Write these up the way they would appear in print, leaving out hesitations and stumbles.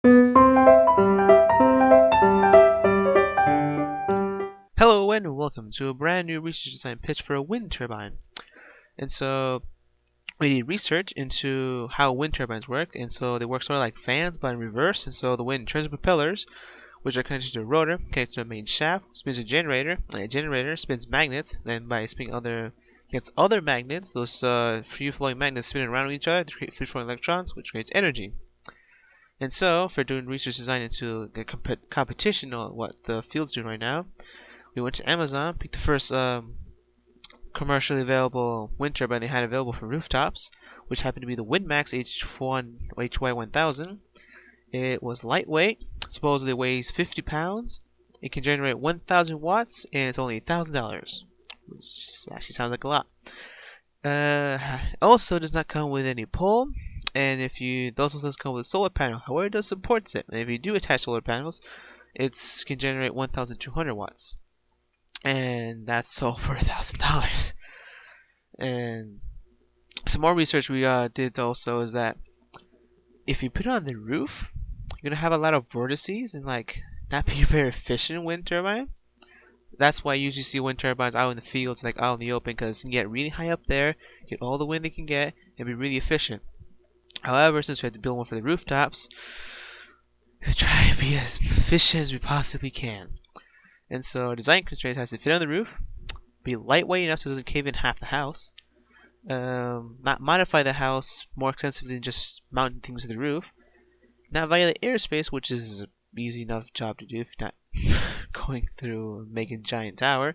Hello and welcome to a brand new research design pitch for a wind turbine. And so we did research into how wind turbines work, and so they work sort of like fans but in reverse. And so the wind turns the propellers, which are connected to a rotor, connected to a main shaft, spins a generator, and a generator spins magnets. Then by spinning against other magnets, those free-flowing magnets spin around each other to create free-flowing electrons, which creates energy. And so, for doing research design into a competition on what the field's doing right now, we went to Amazon, picked the first commercially available wind turbine they had available for rooftops, which happened to be the WindMax HY1000. It was lightweight, supposedly weighs 50 pounds. It can generate 1,000 watts, and it's only $1,000, which actually sounds like a lot. Also does not come with any pole, and also doesn't come with a solar panel. However, it does support it. And if you do attach solar panels, it can generate 1,200 watts. And that's sold for $1,000. And some more research we did also is that if you put it on the roof, you're gonna have a lot of vortices and not be a very efficient wind turbine. That's why you usually see wind turbines out in the fields, like out in the open, because you can get really high up there, get all the wind they can get, and be really efficient. However, since we had to build one for the rooftops, we try to be as efficient as we possibly can. And so our design constraints has to fit on the roof, be lightweight enough so it doesn't cave in half the house, not modify the house more extensively than just mounting things to the roof, not violate airspace, which is an easy enough job to do if you're not going through making a giant tower.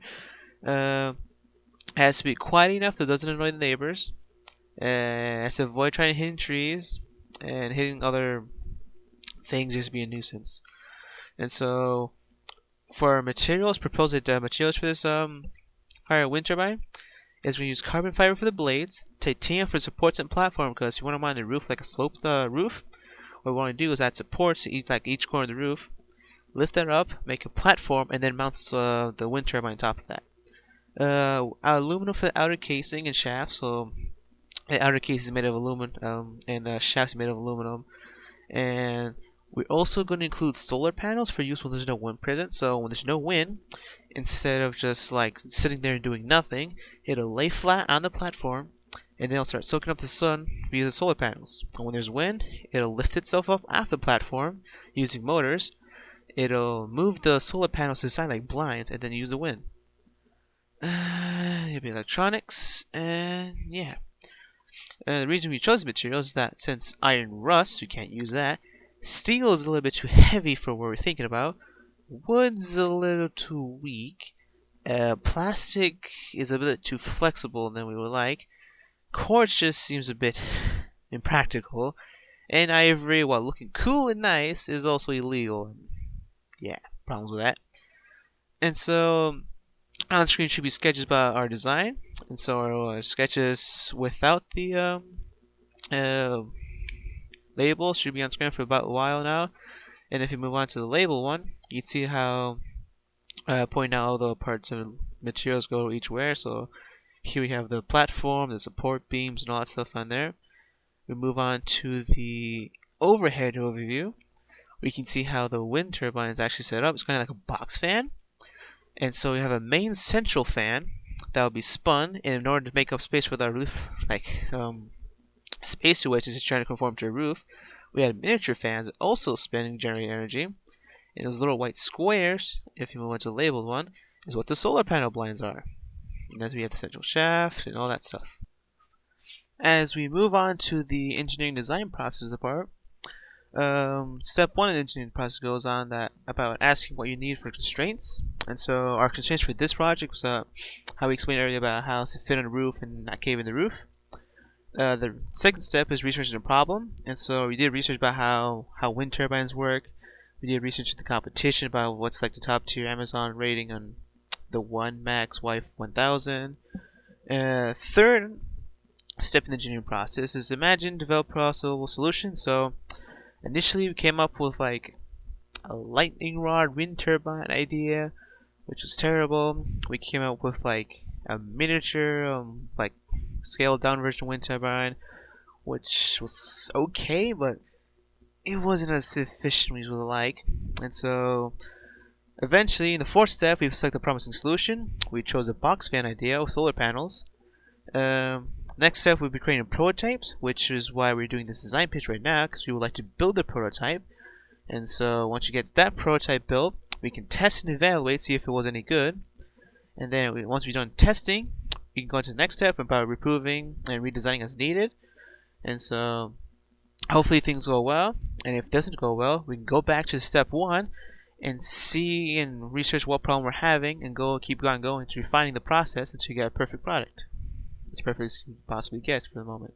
Has to be quiet enough that it doesn't annoy the neighbors. Has to avoid trying to hit trees and hitting other things, just be a nuisance. And so for materials, proposed materials for this fire wind turbine is we use carbon fiber for the blades, titanium for supports and platform, because if you want to mount the roof like a sloped roof, what we want to do is add supports to each corner of the roof, lift that up, make a platform, and then mount the wind turbine on top of that. Aluminum for the outer casing and shaft, so the outer case is made of aluminum, and the shaft is made of aluminum. And we're also going to include solar panels for use when there's no wind present. So when there's no wind, instead of just sitting there and doing nothing, it'll lay flat on the platform, and then it'll start soaking up the sun via the solar panels. And when there's wind, it'll lift itself up off the platform using motors. It'll move the solar panels to the side like blinds, and then use the wind. There'll be electronics, and yeah. The reason we chose materials is that since iron rusts, we can't use that. Steel is a little bit too heavy for what we're thinking about. Wood's a little too weak. Plastic is a bit too flexible than we would like. Quartz just seems a bit impractical. And ivory, while looking cool and nice, is also illegal. Yeah, problems with that. And so on screen should be sketches about our design. And so our sketches without the label should be on screen for about a while now. And if you move on to the label one, you can see how pointing out all the parts of materials go each where. So here we have the platform, the support beams, and all that stuff on there. We move on to the overhead overview. We can see how the wind turbine is actually set up. It's kind of like a box fan. And so we have a main central fan that will be spun, and in order to make up space for the roof, space to which is trying to conform to a roof, we had miniature fans that also spin and generate energy. And those little white squares, if you move on to the labeled one, is what the solar panel blinds are. And then we have the central shaft and all that stuff. As we move on to the engineering design process part, step one of the engineering process goes on about asking what you need for constraints. And so our constraints for this project was how we explained earlier about how to fit on a roof and not cave in the roof. The second step is researching the problem, and so we did research about how wind turbines work. We did research in the competition about what's the top tier Amazon rating on the WindMax Y1000. Third step in the engineering process is imagine, develop, possible solutions. So initially we came up with a lightning rod wind turbine idea, which was terrible. We came up with a miniature scaled down version wind turbine, which was okay, but it wasn't as efficient as we would like. And so eventually, in the fourth step, we selected a promising solution. We chose a box fan idea with solar panels. Next step, we'll be creating prototypes, which is why we're doing this design pitch right now, because we would like to build a prototype. And so once you get that prototype built, we can test and evaluate, see if it was any good. And then once we're done testing, we can go into the next step about reproving and redesigning as needed. And so hopefully things go well. And if it doesn't go well, we can go back to step 1 and see and research what problem we're having and keep on going to refining the process until you get a perfect product. As perfect as you can possibly get for the moment.